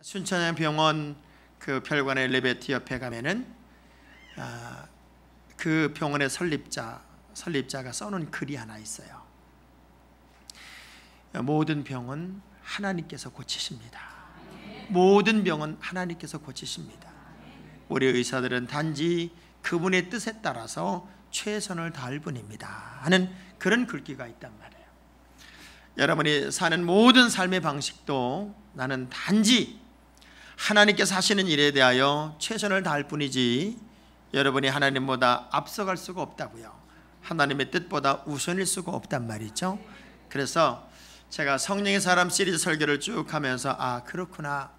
순천향병원 그 별관의 엘리베이터 옆에 가면은 그 병원의 설립자가 써놓은 글이 하나 있어요. 모든 병은 하나님께서 고치십니다. 모든 병은 하나님께서 고치십니다. 우리 의사들은 단지 그분의 뜻에 따라서 최선을 다할 뿐입니다 하는 그런 글귀가 있단 말이에요. 여러분이 사는 모든 삶의 방식도 나는 단지 하나님께서 하시는 일에 대하여 최선을 다할 뿐이지 여러분이 하나님보다 앞서갈 수가 없다고요. 하나님의 뜻보다 우선일 수가 없단 말이죠. 그래서 제가 성령의 사람 시리즈 설교를 쭉 하면서 그렇구나,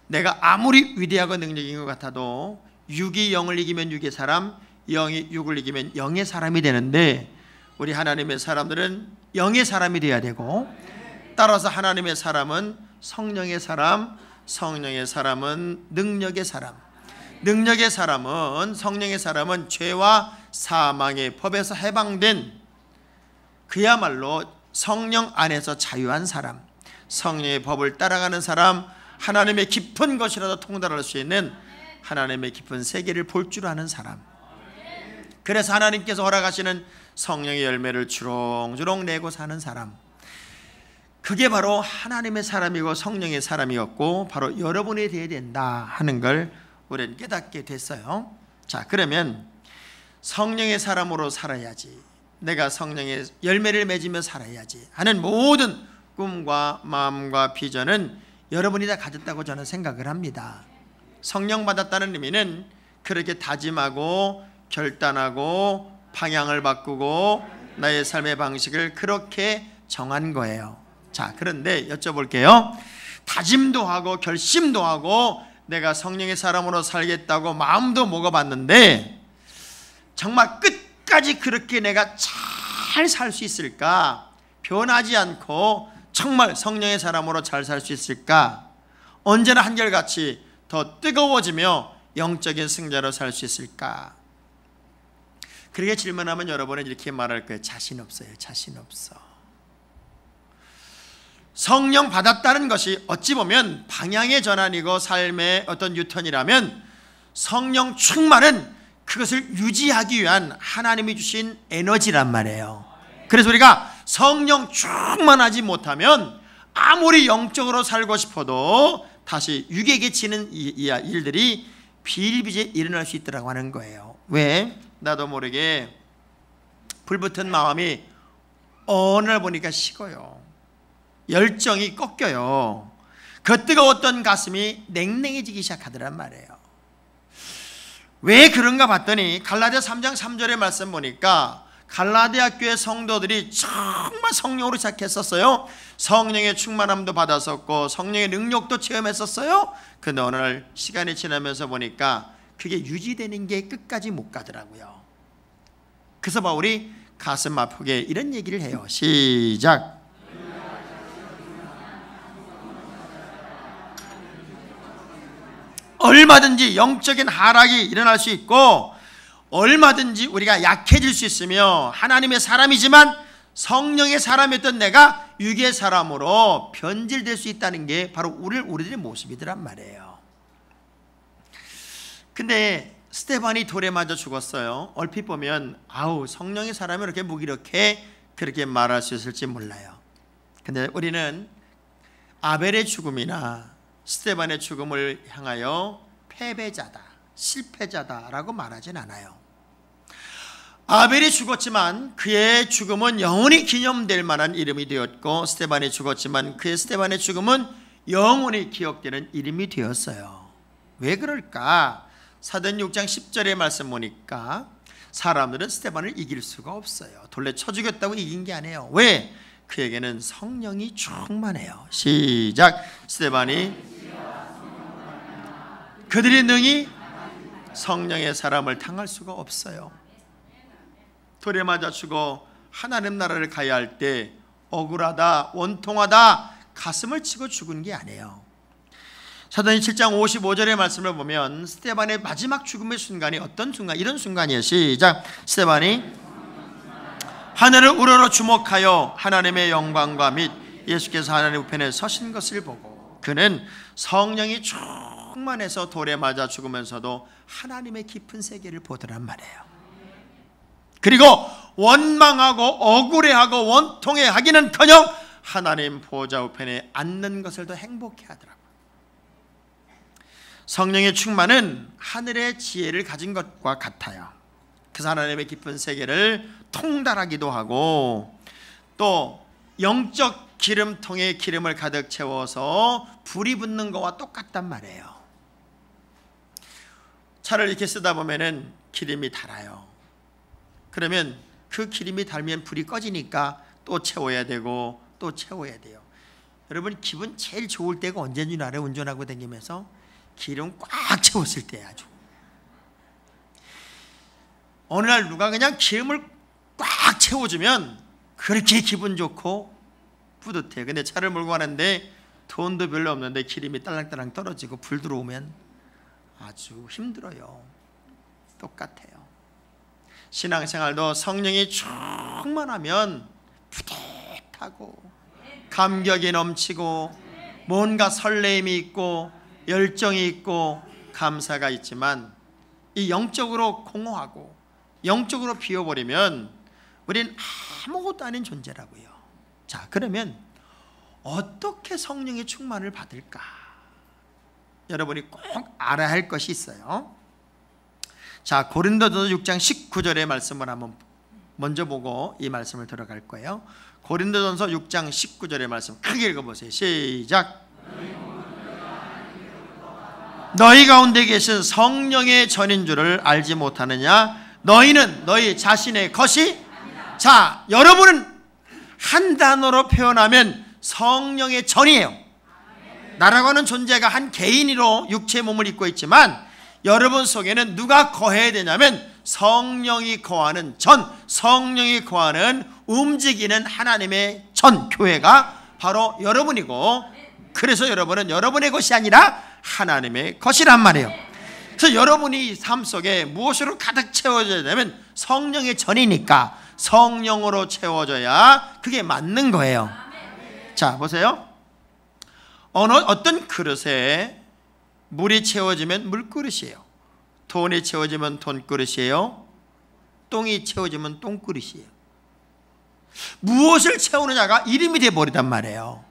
내가 아무리 위대하고 능력인 것 같아도 6이 0을 이기면 6의 사람, 0이 6을 이기면 0의 사람이 되는데 우리 하나님의 사람들은 0의 사람이 되어야 되고, 따라서 하나님의 사람은 성령의 사람, 성령의 사람은 능력의 사람, 능력의 사람은, 성령의 사람은 죄와 사망의 법에서 해방된 그야말로 성령 안에서 자유한 사람, 성령의 법을 따라가는 사람, 하나님의 깊은 것이라도 통달할 수 있는 하나님의 깊은 세계를 볼 줄 아는 사람. 그래서 하나님께서 허락하시는 성령의 열매를 주렁주렁 내고 사는 사람, 그게 바로 하나님의 사람이고 성령의 사람이었고 바로 여러분이 되어야 된다 하는 걸 우리는 깨닫게 됐어요. 자, 그러면 성령의 사람으로 살아야지, 내가 성령의 열매를 맺으며 살아야지 하는 모든 꿈과 마음과 비전은 여러분이 다 가졌다고 저는 생각을 합니다. 성령 받았다는 의미는 그렇게 다짐하고 결단하고 방향을 바꾸고 나의 삶의 방식을 그렇게 정한 거예요. 자, 그런데 여쭤볼게요. 다짐도 하고 결심도 하고 내가 성령의 사람으로 살겠다고 마음도 먹어봤는데 정말 끝까지 그렇게 내가 잘 살 수 있을까? 변하지 않고 정말 성령의 사람으로 잘 살 수 있을까? 언제나 한결같이 더 뜨거워지며 영적인 승자로 살 수 있을까? 그렇게 질문하면 여러분은 이렇게 말할 거예요. 자신 없어요. 자신 없어. 성령 받았다는 것이 어찌 보면 방향의 전환이고 삶의 어떤 유턴이라면, 성령 충만은 그것을 유지하기 위한 하나님이 주신 에너지란 말이에요. 그래서 우리가 성령 충만하지 못하면 아무리 영적으로 살고 싶어도 다시 육에게 치는 일들이 비일비재 일어날 수 있다고 하는 거예요. 왜? 나도 모르게 불붙은 마음이 어느 날 보니까 식어요. 열정이 꺾여요. 그 뜨거웠던 가슴이 냉랭해지기 시작하더란 말이에요. 왜 그런가 봤더니 갈라디아 3장 3절의 말씀 보니까 갈라디아 교회 성도들이 정말 성령으로 시작했었어요. 성령의 충만함도 받았었고 성령의 능력도 체험했었어요. 근데 어느 날 시간이 지나면서 보니까 그게 유지되는 게 끝까지 못 가더라고요. 그래서 바울이 가슴 아프게 이런 얘기를 해요. 시작. 얼마든지 영적인 하락이 일어날 수 있고 얼마든지 우리가 약해질 수 있으며 하나님의 사람이지만 성령의 사람이었던 내가 육의 사람으로 변질될 수 있다는 게 바로 우리들의 모습이더란 말이에요. 근데 스데반이 돌에 맞아 죽었어요. 얼핏 보면 성령의 사람이 이렇게 무기력해 그렇게 말할 수 있을지 몰라요. 근데 우리는 아벨의 죽음이나 스데반의 죽음을 향하여 패배자다, 실패자다라고 말하진 않아요. 아벨이 죽었지만 그의 죽음은 영원히 기념될 만한 이름이 되었고, 스데반이 죽었지만 스데반의 죽음은 영원히 기억되는 이름이 되었어요. 왜 그럴까? 사도행전 6장 10절의 말씀 보니까 사람들은 스데반을 이길 수가 없어요. 돌에 쳐 죽였다고 이긴 게 아니에요. 왜? 그에게는 성령이 충만해요. 시작. 스데반이 그들이 능히 성령의 사람을 당할 수가 없어요. 돌에 맞아 죽어 하나님 나라를 가야 할 때 억울하다, 원통하다, 가슴을 치고 죽은 게 아니에요. 사도행전 7장 55절의 말씀을 보면 스데반의 마지막 죽음의 순간이 어떤 순간? 이런 순간이에요. 시작. 스데반이 하늘을 우러러 주목하여 하나님의 영광과 및 예수께서 하나님 우편에 서신 것을 보고 그는 성령이 충만해서 돌에 맞아 죽으면서도 하나님의 깊은 세계를 보더란 말이에요. 그리고 원망하고 억울해하고 원통해하기는커녕 하나님 보좌 우편에 앉는 것을 더 행복해하더라고요. 성령의 충만은 하늘의 지혜를 가진 것과 같아요. 그래서 하나님의 깊은 세계를 통달하기도 하고 또 영적 기름통에 기름을 가득 채워서 불이 붙는 것과 똑같단 말이에요. 차를 이렇게 쓰다 보면은 기름이 달아요. 그러면 그 기름이 달면 불이 꺼지니까 또 채워야 되고 또 채워야 돼요. 여러분 기분 제일 좋을 때가 언제인 줄 알아요? 운전하고 다니면서 기름 꽉 채웠을 때. 아주 어느 날 누가 그냥 기름을 꽉 채워주면 그렇게 기분 좋고 뿌듯해요. 근데 차를 몰고 가는데 돈도 별로 없는데 기름이 딸랑딸랑 떨어지고 불 들어오면 아주 힘들어요. 똑같아요. 신앙생활도 성령이 충만하면 푸듯하고 감격이 넘치고 뭔가 설레임이 있고 열정이 있고 감사가 있지만 이 영적으로 공허하고 영적으로 비워버리면 우리는 아무것도 아닌 존재라고요. 자, 그러면 어떻게 성령의 충만을 받을까? 여러분이 꼭 알아야 할 것이 있어요. 자, 고린도전서 6장 19절의 말씀을 한번 먼저 보고 이 말씀을 들어갈 거예요. 고린도전서 6장 19절의 말씀 크게 읽어보세요. 시작. 너희 가운데 계신 성령의 전인 줄을 알지 못하느냐? 너희는 너희 자신의 것이 자, 여러분은 한 단어로 표현하면 성령의 전이에요. 나라고 하는 존재가 한 개인으로 육체의 몸을 입고 있지만 여러분 속에는 누가 거해야 되냐면 성령이 거하는 전, 성령이 거하는 움직이는 하나님의 전 교회가 바로 여러분이고, 그래서 여러분은 여러분의 것이 아니라 하나님의 것이란 말이에요. 그래서 여러분이 삶 속에 무엇으로 가득 채워져야 되면 성령의 전이니까 성령으로 채워져야 그게 맞는 거예요. 자, 보세요. 어떤 그릇에 물이 채워지면 물그릇이에요. 돈이 채워지면 돈그릇이에요. 똥이 채워지면 똥그릇이에요. 무엇을 채우느냐가 이름이 되어버리단 말이에요.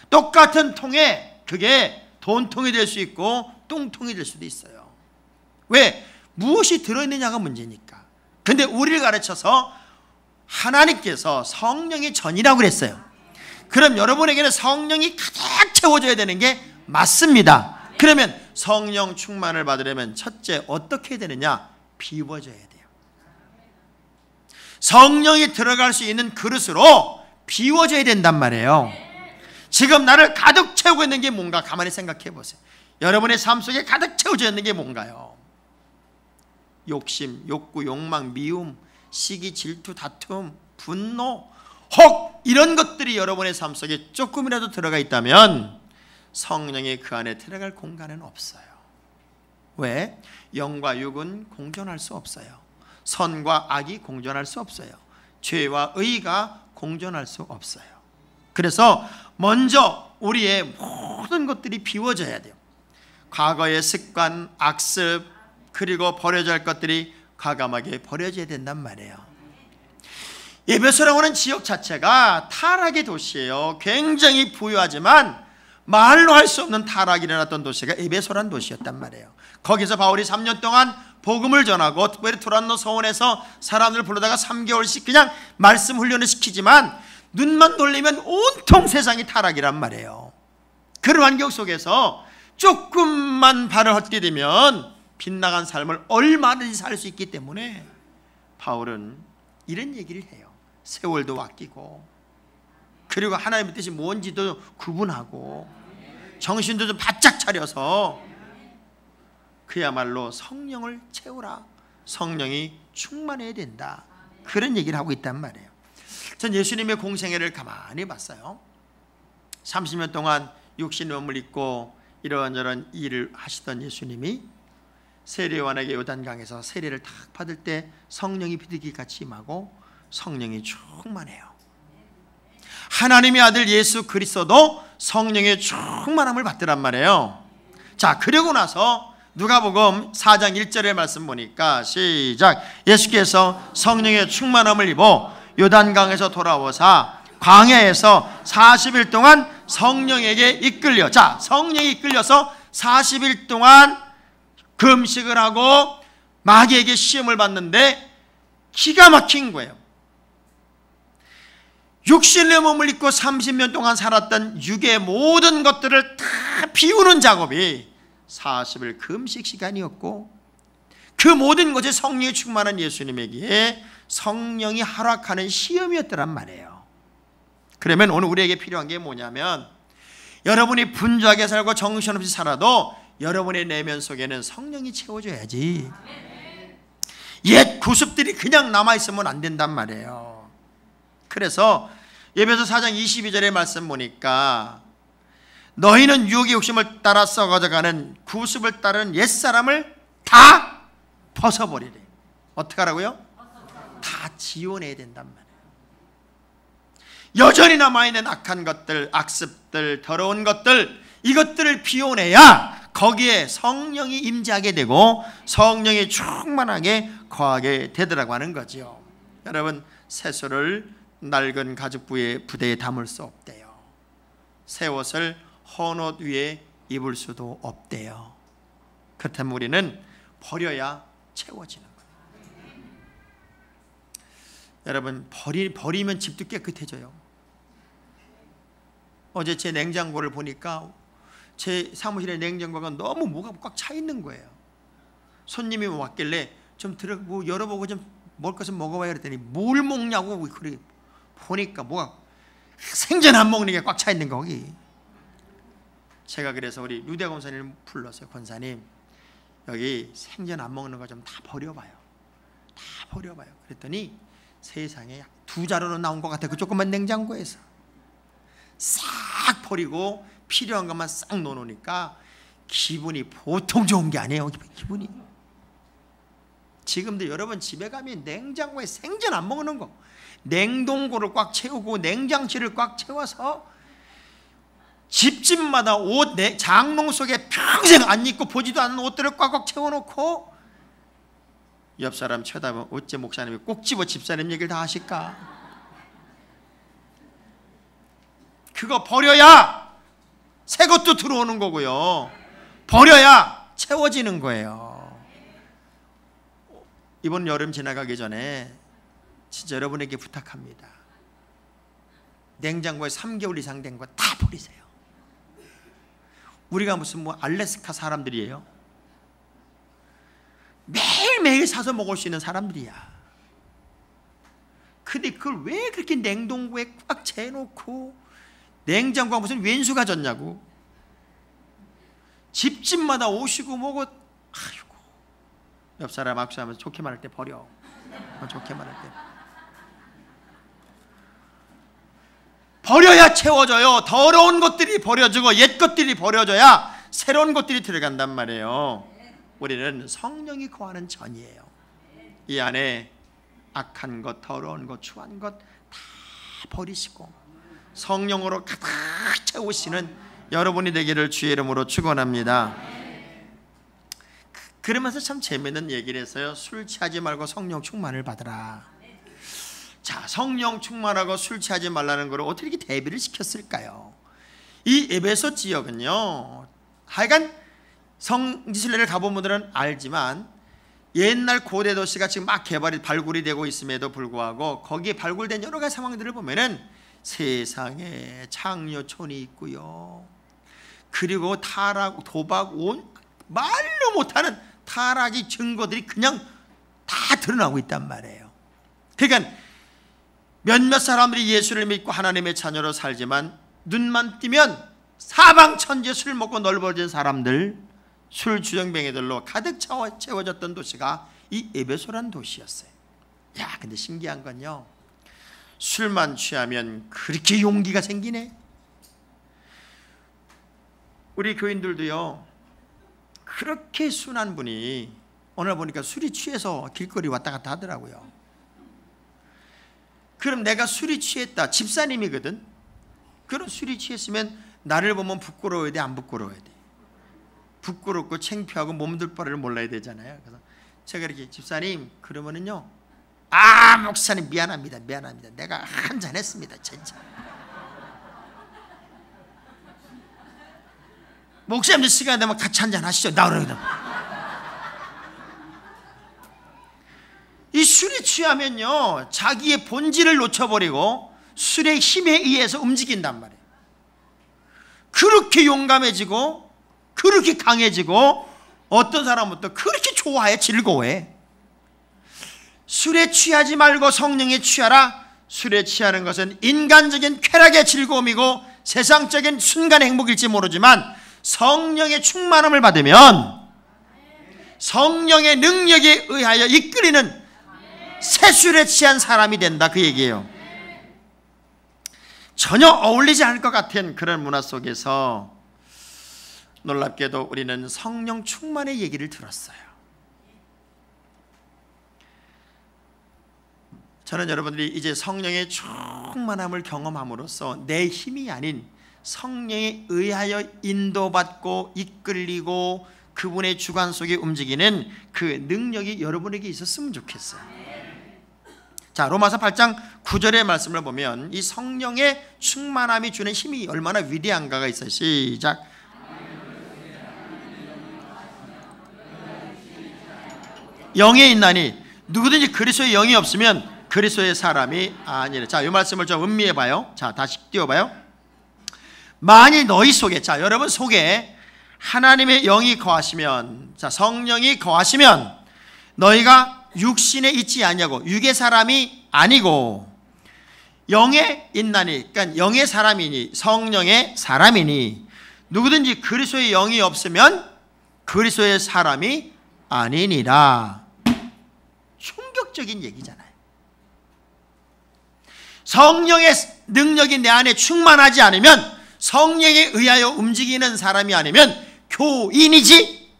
똑같은 통에 그게 돈통이 될 수 있고 똥통이 될 수도 있어요. 왜? 무엇이 들어있느냐가 문제니까. 근데 우리를 가르쳐서 하나님께서 성령의 전이라고 그랬어요. 그럼 여러분에게는 성령이 가득 채워져야 되는 게 맞습니다. 그러면 성령 충만을 받으려면 첫째 어떻게 해야 되느냐? 비워져야 돼요. 성령이 들어갈 수 있는 그릇으로 비워져야 된단 말이에요. 지금 나를 가득 채우고 있는 게 뭔가 가만히 생각해 보세요. 여러분의 삶 속에 가득 채워져 있는 게 뭔가요? 욕심, 욕구, 욕망, 미움, 시기, 질투, 다툼, 분노, 혹 이런 것들이 여러분의 삶 속에 조금이라도 들어가 있다면 성령이 그 안에 들어갈 공간은 없어요. 왜? 영과 육은 공존할 수 없어요. 선과 악이 공존할 수 없어요. 죄와 의가 공존할 수 없어요. 그래서 먼저 우리의 모든 것들이 비워져야 돼요. 과거의 습관, 악습, 그리고 버려져야 할 것들이 과감하게 버려져야 된단 말이에요. 에베소라고 하는 지역 자체가 타락의 도시예요. 굉장히 부유하지만 말로 할 수 없는 타락이 일어났던 도시가 에베소란 도시였단 말이에요. 거기서 바울이 3년 동안 복음을 전하고 특별히 두란노 서원에서 사람들을 불러다가 3개월씩 그냥 말씀 훈련을 시키지만 눈만 돌리면 온통 세상이 타락이란 말이에요. 그런 환경 속에서 조금만 발을 헛디디면 빗나간 삶을 얼마든지 살 수 있기 때문에 바울은 이런 얘기를 해요. 세월도 아끼고 그리고 하나님의 뜻이 뭔지도 구분하고 정신도 좀 바짝 차려서 그야말로 성령을 채우라. 성령이 충만해야 된다. 그런 얘기를 하고 있단 말이에요. 전 예수님의 공생애를 가만히 봤어요. 30년 동안 육신의 몸을 입고 이런저런 일을 하시던 예수님이 세례요한에게 요단강에서 세례를 딱 받을 때 성령이 비둘기같이 임하고 성령이 충만해요. 하나님의 아들 예수 그리스도도 성령의 충만함을 받더란 말이에요. 자, 그러고 나서 누가복음 4장 1절의 말씀 보니까 시작. 예수께서 성령의 충만함을 입어 요단강에서 돌아오사 광야에서 40일 동안 성령에게 이끌려, 자, 성령이 이끌려서 40일 동안 금식을 하고 마귀에게 시험을 받는데 기가 막힌 거예요. 육신의 몸을 입고 30년 동안 살았던 육의 모든 것들을 다 비우는 작업이 40일 금식 시간이었고, 그 모든 것이 성령이 충만한 예수님에게 성령이 허락하는 시험이었더란 말이에요. 그러면 오늘 우리에게 필요한 게 뭐냐면, 여러분이 분주하게 살고 정신없이 살아도 여러분의 내면 속에는 성령이 채워줘야지, 옛 구습들이 그냥 남아있으면 안 된단 말이에요. 그래서 에베소 4장 22절의 말씀 보니까 너희는 유혹의 욕심을 따라 썩어져가는 구습을 따르는 옛사람을 다 벗어버리래. 어떻게 하라고요? 다 지워내야 된단 말이에요. 여전히 남아있는 악한 것들, 악습들, 더러운 것들, 이것들을 비워내야 거기에 성령이 임재하게 되고 성령이 충만하게 거하게 되더라고 하는 거죠. 여러분, 새소를 낡은 가죽 부대에 담을 수 없대요. 새 옷을 헌 옷 위에 입을 수도 없대요. 그렇다면 우리는 버려야 채워지는 거예요. 여러분, 버리면 집도 깨끗해져요. 어제 제 냉장고를 보니까 제 사무실의 냉장고가 너무 뭐가 꽉 차 있는 거예요. 손님이 왔길래 좀 들어보고 열어보고 좀 먹을 것을 먹어봐야 그랬더니 뭘 먹냐고 그래. 보니까 뭐가 생전 안 먹는 게 꽉 차 있는 거, 거기. 제가 그래서 우리 유대 권사님 불렀어요. 권사님, 여기 생전 안 먹는 거 좀 다 버려봐요. 다 버려봐요. 그랬더니 세상에 2자루로 나온 것 같아. 그 조그만 냉장고에서 싹 버리고 필요한 것만 싹 넣어놓으니까 기분이 보통 좋은 게 아니에요. 기분이. 지금도 여러분 집에 가면 냉장고에 생전 안 먹는 거, 냉동고를 꽉 채우고 냉장실을 꽉 채워서 집집마다 옷, 장롱 속에 평생 안 입고 보지도 않는 옷들을 꽉꽉 채워놓고, 옆 사람 쳐다보면 어째 목사님이 꼭 집어 집사님 얘기를 다 하실까? 그거 버려야 새 것도 들어오는 거고요, 버려야 채워지는 거예요. 이번 여름 지나가기 전에 진짜 여러분에게 부탁합니다. 냉장고에 3개월 이상 된 거 다 버리세요. 우리가 무슨 뭐 알래스카 사람들이에요? 매일매일 사서 먹을 수 있는 사람들이야. 근데 그걸 왜 그렇게 냉동고에 꽉 채워놓고 냉장고가 무슨 왼수가 졌냐고. 집집마다 오시고 뭐고. 아이고, 옆 사람 악수하면서 좋게 말할 때 버려. 좋게 말할 때 버려야 채워져요. 더러운 것들이 버려지고 옛 것들이 버려져야 새로운 것들이 들어간단 말이에요. 우리는 성령이 거하는 전이에요. 이 안에 악한 것, 더러운 것, 추한 것 다 버리시고 성령으로 가득 채우시는 여러분이 되기를 주의 이름으로 축원합니다. 그러면서 참 재미있는 얘기를 했어요. 술 취하지 말고 성령 충만을 받으라. 자, 성령 충만하고 술 취하지 말라는 걸 어떻게 이렇게 대비를 시켰을까요? 이 에베소 지역은요, 하여간 성지순례를 가본 분들은 알지만 옛날 고대 도시가 지금 막 발굴이 되고 있음에도 불구하고 거기에 발굴된 여러 가지 상황들을 보면은 세상에 창녀촌이 있고요, 그리고 타락, 도박, 말로 못하는 타락의 증거들이 그냥 다 드러나고 있단 말이에요. 그러니까 몇몇 사람들이 예수를 믿고 하나님의 자녀로 살지만 눈만 띄면 사방천지에 술 먹고 넓어진 사람들, 술 주정뱅이들로 가득 채워졌던 도시가 이 에베소란 도시였어요. 야, 근데 신기한 건요, 술만 취하면 그렇게 용기가 생기네. 우리 교인들도요, 그렇게 순한 분이 오늘 보니까 술이 취해서 길거리 왔다 갔다 하더라고요. 그럼 내가 술이 취했다, 집사님이거든. 그럼 술이 취했으면 나를 보면 부끄러워야 돼, 안 부끄러워야 돼? 부끄럽고 창피하고 몸둘 바를 몰라야 되잖아요. 그래서 제가 이렇게 집사님 그러면은요, 목사님 미안합니다. 내가 한잔 했습니다. 진짜. 목사님들 시간 되면 같이 한잔 하시죠. 나오거든. 이 술에 취하면요, 자기의 본질을 놓쳐버리고 술의 힘에 의해서 움직인단 말이에요. 그렇게 용감해지고 그렇게 강해지고 어떤 사람은 또 그렇게 좋아해, 즐거워해. 술에 취하지 말고 성령에 취하라. 술에 취하는 것은 인간적인 쾌락의 즐거움이고 세상적인 순간의 행복일지 모르지만 성령의 충만함을 받으면 성령의 능력에 의하여 이끌리는 새 술에 취한 사람이 된다, 그 얘기예요. 전혀 어울리지 않을 것 같은 그런 문화 속에서 놀랍게도 우리는 성령 충만의 얘기를 들었어요. 저는 여러분들이 이제 성령의 충만함을 경험함으로써 내 힘이 아닌 성령에 의하여 인도받고 이끌리고 그분의 주관 속에 움직이는 그 능력이 여러분에게 있었으면 좋겠어요. 자, 로마서 8장 9절의 말씀을 보면 이 성령의 충만함이 주는 힘이 얼마나 위대한가가 있어요. 시작. 영에 있나니 누구든지 그리스도의 영이 없으면 그리스도의 사람이 아니라. 자, 이 말씀을 좀 음미해 봐요. 자, 다시 띄워봐요. 만일 너희 속에, 자, 여러분 속에 하나님의 영이 거하시면, 자, 성령이 거하시면 너희가 육신에 있지 아니하고 육의 사람이 아니고 영에 있나니, 그러니까 영의 사람이니 성령의 사람이니 누구든지 그리스도의 영이 없으면 그리스도의 사람이 아니니라. 충격적인 얘기잖아요. 성령의 능력이 내 안에 충만하지 않으면, 성령에 의하여 움직이는 사람이 아니면 교인이지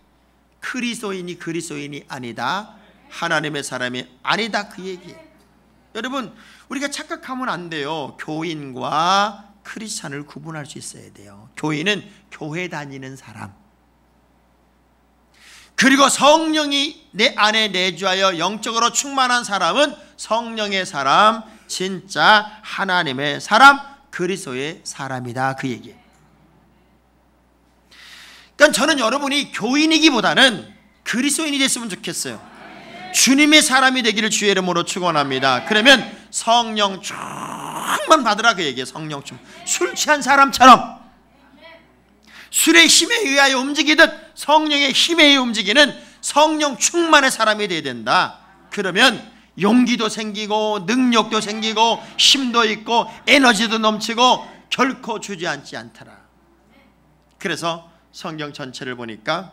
그리스도인이 아니다. 하나님의 사람이 아니다, 그 얘기예요. 여러분, 우리가 착각하면 안 돼요. 교인과 크리스찬을 구분할 수 있어야 돼요. 교인은 교회 다니는 사람, 그리고 성령이 내 안에 내주하여 영적으로 충만한 사람은 성령의 사람, 진짜 하나님의 사람, 그리스도의 사람이다, 그 얘기예요. 그러니까 저는 여러분이 교인이기보다는 그리스도인이 됐으면 좋겠어요. 주님의 사람이 되기를 주의 이름으로 축원합니다. 그러면 성령 충만 받으라, 그 얘기예요. 성령 충만. 술 취한 사람처럼 술의 힘에 의하여 움직이듯 성령의 힘에 의해 움직이는 성령 충만의 사람이 되어야 된다. 그러면 용기도 생기고 능력도 생기고 힘도 있고 에너지도 넘치고 결코 주저앉지 않더라. 그래서 성경 전체를 보니까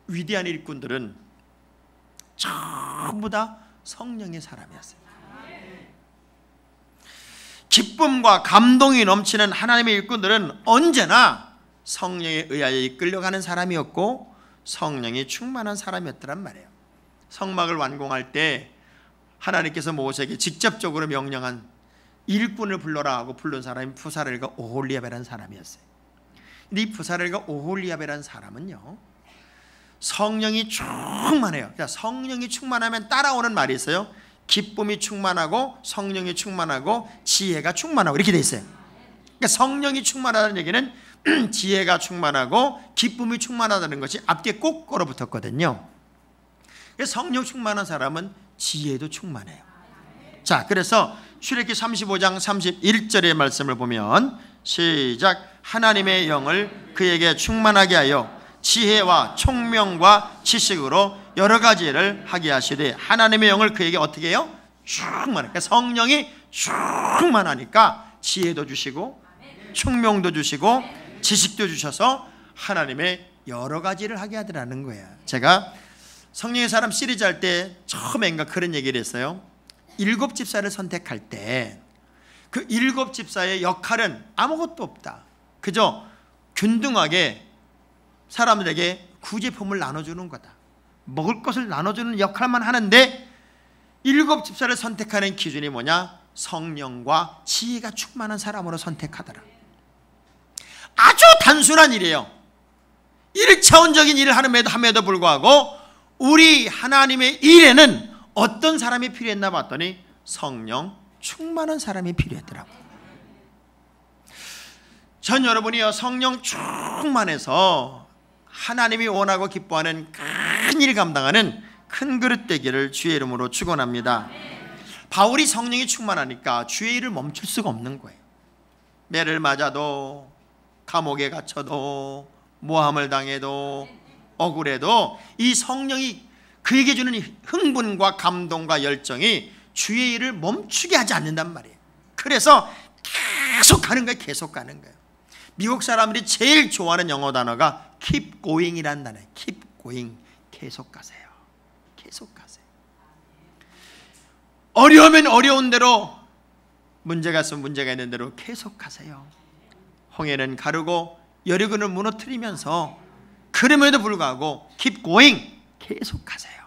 위대한 일꾼들은 전부 다 성령의 사람이었어요. 기쁨과 감동이 넘치는 하나님의 일꾼들은 언제나 성령에 의하여 이끌려가는 사람이었고 성령이 충만한 사람이었더란 말이에요. 성막을 완공할 때 하나님께서 모세에게 직접적으로 명령한 일꾼을 불러라 하고 부른 사람이 부사렐과 오홀리압이라는 사람이었어요. 근데 이 부사렐과 오홀리압이라는 사람은요, 성령이 충만해요. 성령이 충만하면 따라오는 말이 있어요. 기쁨이 충만하고 성령이 충만하고 지혜가 충만하고 이렇게 돼 있어요. 그러니까 성령이 충만하다는 얘기는 지혜가 충만하고 기쁨이 충만하다는 것이 앞뒤에 꼭 걸어붙었거든요. 그래서 성령 충만한 사람은 지혜도 충만해요. 자, 그래서 출애굽기 35장 31절의 말씀을 보면 시작. 하나님의 영을 그에게 충만하게 하여 지혜와 총명과 지식으로 여러 가지를 하게 하시되, 하나님의 영을 그에게 어떻게 해요? 충만해. 그러니까 성령이 충만하니까 지혜도 주시고 총명도 주시고 지식도 주셔서 하나님의 여러 가지를 하게 하더라는 거예요. 제가 성령의 사람 시리즈 할 때 처음엔가 그런 얘기를 했어요. 7 집사를 선택할 때 그 7 집사의 역할은 아무것도 없다. 그저 균등하게 사람들에게 구제품을 나눠주는 거다. 먹을 것을 나눠주는 역할만 하는데 7 집사를 선택하는 기준이 뭐냐? 성령과 지혜가 충만한 사람으로 선택하더라. 아주 단순한 일이에요. 1차원적인 일을 함에도 불구하고 우리 하나님의 일에는 어떤 사람이 필요했나 봤더니 성령 충만한 사람이 필요했더라고요. 전 여러분이요, 성령 충만해서 하나님이 원하고 기뻐하는 큰 일 감당하는 큰 그릇 되기를 주의 이름으로 축원합니다. 바울이 성령이 충만하니까 주의 일을 멈출 수가 없는 거예요. 매를 맞아도, 감옥에 갇혀도, 모함을 당해도, 억울해도 이 성령이 그에게 주는 흥분과 감동과 열정이 주의 일을 멈추게 하지 않는단 말이에요. 그래서 계속 가는 거예요. 계속 가는 거예요. 미국 사람들이 제일 좋아하는 영어 단어가 keep going이라는 단어예요. keep going. 계속 가세요. 계속 가세요. 어려우면 어려운 대로, 문제가 있으면 문제가 있는 대로 계속 가세요. 홍해는 가르고 여리고는 무너뜨리면서 그럼에도 불구하고 keep going. 계속 가세요.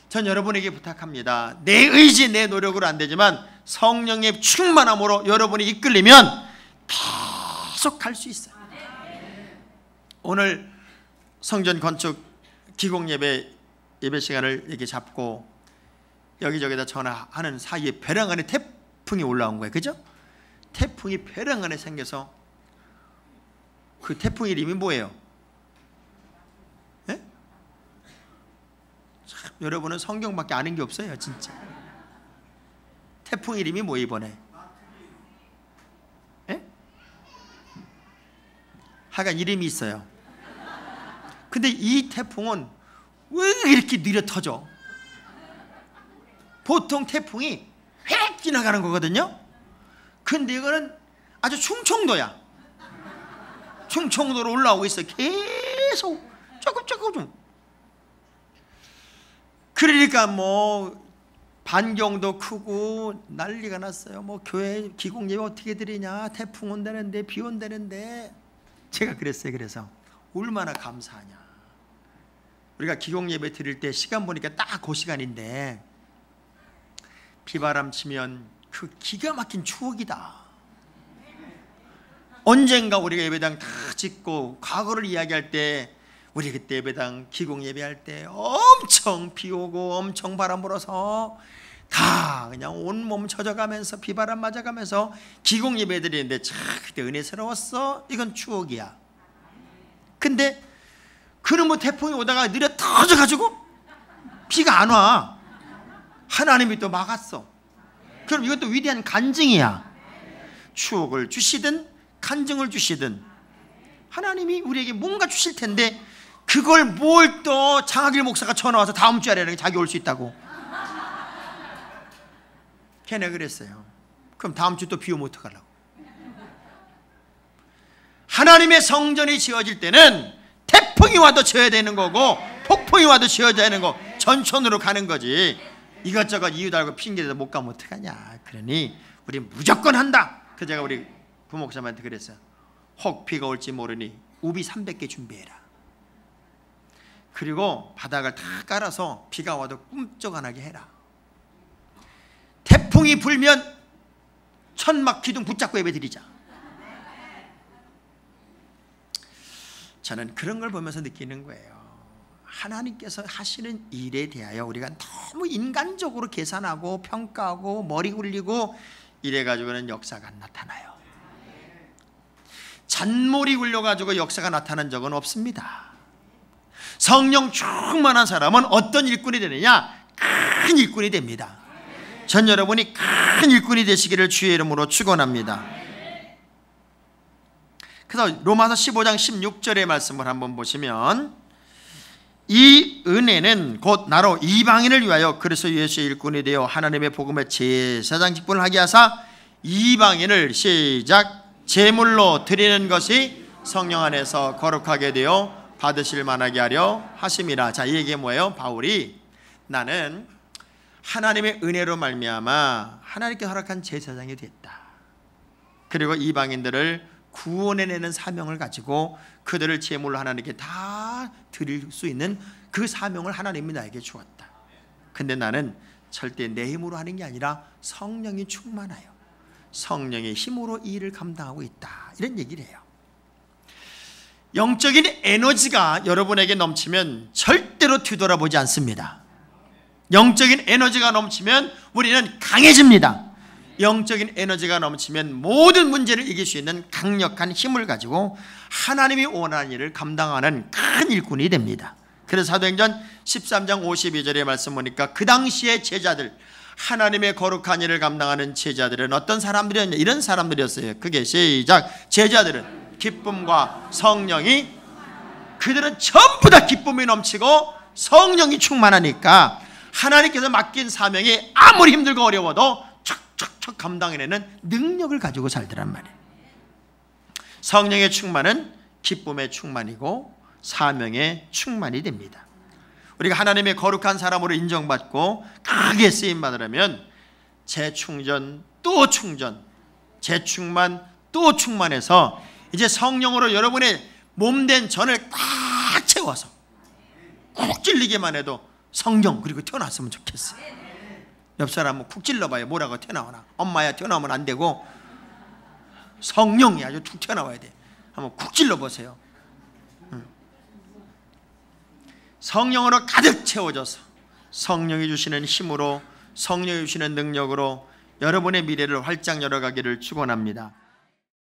전 여러분에게 부탁합니다. 내 의지, 내 노력으로 안 되지만 성령의 충만함으로 여러분이 이끌리면 계속 갈 수 있어요. 오늘 성전 건축 기공 예배 시간을 이렇게 잡고 여기저기다 전화하는 사이에 벼랑 안에 태풍이 올라온 거예요. 그죠? 태풍이 벼랑 안에 생겨서 그 태풍 이름이 뭐예요? 네? 참, 여러분은 성경밖에 아는 게 없어요. 진짜. 태풍 이름이 뭐 이번에? 네? 하여간 이름이 있어요. 근데 이 태풍은 왜 이렇게 느려 터져? 보통 태풍이 휙 지나가는 거거든요. 근데 이거는 아주 충청도야. 충청도로 올라오고 있어. 계속 조금. 그러니까 뭐 반경도 크고 난리가 났어요. 뭐 교회 기공 예배 어떻게 드리냐? 태풍 온다는데, 비 온다는데. 제가 그랬어요. 그래서 얼마나 감사하냐. 우리가 기공 예배 드릴 때 시간 보니까 딱 그 시간인데 비바람 치면 그 기가 막힌 추억이다. 언젠가 우리가 예배당 다 짓고 과거를 이야기할 때, 우리 그때 예배당 기공 예배할 때 엄청 비 오고 엄청 바람 불어서 다 그냥 온몸 젖어가면서 비바람 맞아가면서 기공 예배 드리는데 참 그때 은혜스러웠어. 이건 추억이야. 근데 그놈의 태풍이 오다가 느려 터져가지고 비가 안 와. 하나님이 또 막았어. 그럼 이것도 위대한 간증이야. 추억을 주시든 간증을 주시든 하나님이 우리에게 뭔가 주실 텐데, 그걸 뭘 또 장학일 목사가 전화 와서 다음 주에 하라는 게 자기 올 수 있다고. 걔네 그랬어요. 그럼 다음 주 또 비 오면 어떡하려고. 하나님의 성전이 지어질 때는 태풍이 와도 지어야 되는 거고 폭풍이 와도 지어야 되는 거, 전천으로 가는 거지. 이것저것 이유 달고 핑계대서 못 가면 어떡하냐. 그러니 우리 무조건 한다. 그 제가 우리 부목사님한테 그랬어요. 혹 비가 올지 모르니 우비 300개 준비해라. 그리고 바닥을 다 깔아서 비가 와도 꿈쩍 안 하게 해라. 태풍이 불면 천막 기둥 붙잡고 예배 드리자. 저는 그런 걸 보면서 느끼는 거예요. 하나님께서 하시는 일에 대하여 우리가 너무 인간적으로 계산하고 평가하고 머리 굴리고 이래가지고는 역사가 안 나타나요. 잔머리 굴려가지고 역사가 나타난 적은 없습니다. 성령 충만한 사람은 어떤 일꾼이 되느냐? 큰 일꾼이 됩니다. 전 여러분이 큰 일꾼이 되시기를 주의 이름으로 축원합니다. 그래서 로마서 15장 16절의 말씀을 한번 보시면, 이 은혜는 곧 나로 이방인을 위하여 그리스도 예수의 일꾼이 되어 하나님의 복음의 제사장 직분을 하게 하사 이방인을 시작 제물로 드리는 것이 성령 안에서 거룩하게 되어 받으실 만하게 하려 하심이라. 자, 이 얘기가 뭐예요? 바울이 나는 하나님의 은혜로 말미암아 하나님께 허락한 제사장이 됐다. 그리고 이방인들을 구원해내는 사명을 가지고 그들을 제물로 하나님께 다 드릴 수 있는 그 사명을 하나님이 나에게 주었다. 근데 나는 절대 내 힘으로 하는 게 아니라 성령이 충만하여 성령의 힘으로 이 일을 감당하고 있다. 이런 얘기를 해요. 영적인 에너지가 여러분에게 넘치면 절대로 뒤돌아보지 않습니다. 영적인 에너지가 넘치면 우리는 강해집니다. 영적인 에너지가 넘치면 모든 문제를 이길 수 있는 강력한 힘을 가지고 하나님이 원하는 일을 감당하는 큰 일꾼이 됩니다. 그래서 사도행전 13장 52절의 말씀 보니까 그 당시의 제자들, 하나님의 거룩한 일을 감당하는 제자들은 어떤 사람들이었냐? 이런 사람들이었어요. 그게 시작. 제자들은 기쁨과 성령이, 그들은 전부 다 기쁨이 넘치고 성령이 충만하니까 하나님께서 맡긴 사명이 아무리 힘들고 어려워도 척척척 감당해내는 능력을 가지고 살더란 말이에요. 성령의 충만은 기쁨의 충만이고 사명의 충만이 됩니다. 우리가 하나님의 거룩한 사람으로 인정받고 크게 쓰임받으려면 재충전 또 충전, 재충만 또 충만해서 이제 성령으로 여러분의 몸된 전을 꽉 채워서 쿡 찔리기만 해도 성령, 그리고 태어났으면 좋겠어요. 옆 사람은 쿡 찔러봐요. 뭐라고 튀어나오나. 엄마야 튀어나오면 안 되고 성령이 아주 툭 튀어나와야 돼. 한번 쿡 찔러보세요. 성령으로 가득 채워져서 성령이 주시는 힘으로, 성령이 주시는 능력으로 여러분의 미래를 활짝 열어가기를 축원합니다.